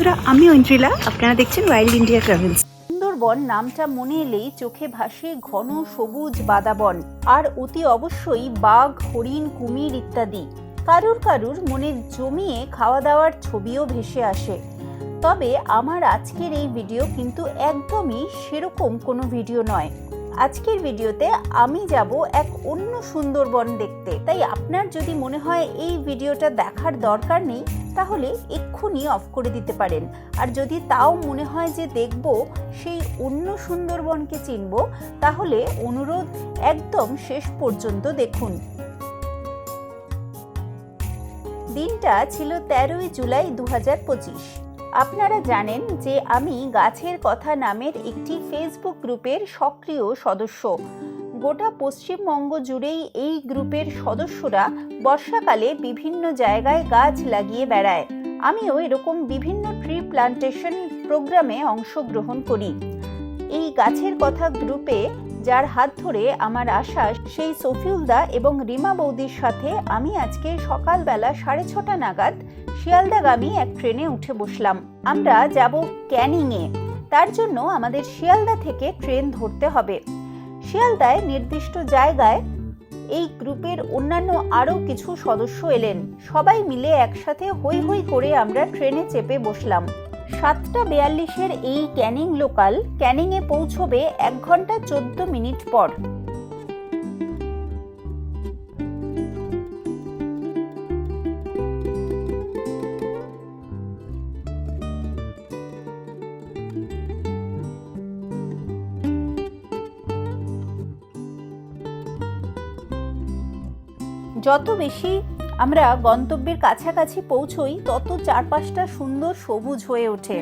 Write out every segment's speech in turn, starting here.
বন্ধুরা, আমি ঐন্দ্রিলা, আপনারা দেখছেন ওয়াইল্ড ইন্ডিয়া ট্রাভেলস। সুন্দরবন নামটা মনে এলেই চোখে ভাসে ঘন সবুজ বাদাবন, আর অতি অবশ্যই বাঘ, হরিণ, কুমির ইত্যাদি। কারুর কারুর মনে জমিয়ে খাওয়া দাওয়ার ছবিও ভেসে আসে। তবে আমার আজকের এই ভিডিও কিন্তু একদমই সেরকম কোনো ভিডিও নয়। আজকের ভিডিওতে আমি যাব এক অন্য সুন্দরবন দেখতে। তাই আপনার যদি মনে হয় এই ভিডিওটা দেখার দরকার নেই, তাহলে এক্ষুনি অফ করে দিতে পারেন। আর যদি তাও মনে হয় যে দেখব, সেই অন্য সুন্দরবনকে চিনব, তাহলে অনুরোধ একদম শেষ পর্যন্ত দেখুন। দিনটা ছিল 13ই জুলাই 2025। আপনারা জানেন যে আমি গাছের কথা নামের একটি ফেসবুক গ্রুপের সক্রিয় সদস্য। গোটা পশ্চিমবঙ্গ জুড়েই এই গ্রুপের সদস্যরা বর্ষাকালে বিভিন্ন জায়গায় গাছ লাগিয়ে বেড়ায়। আমিও এরকম বিভিন্ন ট্রি প্লান্টেশন প্রোগ্রামে অংশগ্রহণ করি। এই গাছের কথা গ্রুপে যার হাত ধরে আমার আসা, সেই সফিউলদা এবং রিমা বৌদির সাথে আমি আজকে সকালবেলা 6:30 নাগাদ শিয়ালদাগামী এক ট্রেনে উঠে বসলাম। আমরা যাব ক্যানিংয়ে। তার জন্য আমাদের শিয়ালদা থেকে ট্রেন ধরতে হবে। শিয়ালদায় নির্দিষ্ট জায়গায় এই গ্রুপের অন্যান্য আরও কিছু সদস্য এলেন। সবাই মিলে একসাথে হই হই করে আমরা ট্রেনে চেপে বসলাম। 7:42-এর এই ক্যানিং লোকাল ক্যানিংয়ে পৌঁছবে 1 ঘন্টা 14 মিনিট পর। যত বেশি আমরা গন্তব্যের কাছাকাছি পৌঁছই, তত চারপাশটা সুন্দর সবুজ হয়ে ওঠে।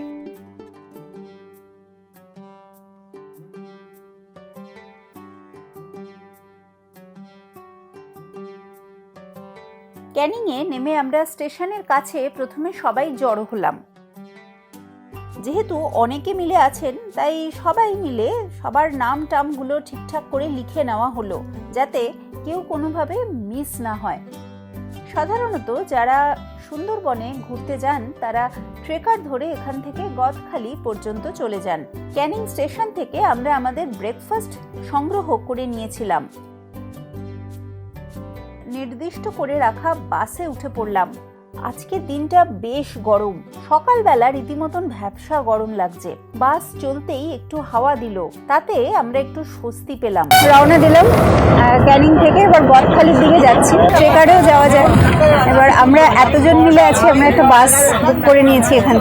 ক্যানিংয়ে নেমে আমরা স্টেশনের কাছে প্রথমে সবাই জড়ো হলাম। যেহেতু অনেকে মিলে আছেন, তাই সবাই মিলে সবার নাম টামগুলো ঠিকঠাক করে লিখে নেওয়া হলো, যাতে কেউ কোনোভাবে মিস না হয়। সাধারণত যারা সুন্দরবনে ঘুরতে যান, তারা ট্রেকার ধরে এখান থেকে গদখালি পর্যন্ত চলে যান। ক্যানিং স্টেশন থেকে আমরা আমাদের ব্রেকফাস্ট সংগ্রহ করে নিয়েছিলাম। নির্দিষ্ট করে রাখা বাসে উঠে পড়লাম। আজকের দিনটা বেশ গরম। সকালবেলা রীতিমতন ভ্যাপসা গরম লাগছে। বাস চলতেই একটু হাওয়া দিল, তাতে আমরা একটু স্বস্তি পেলাম। রওনা দিলাম ক্যানিং থেকে। এবার গদখালির দিকে যাচ্ছি। ট্রেকারেও যাওয়া যায়। এবার আমরা এতজন মিলে আছি, আমরা একটা বাস বুক করে নিয়েছি এখান থেকে।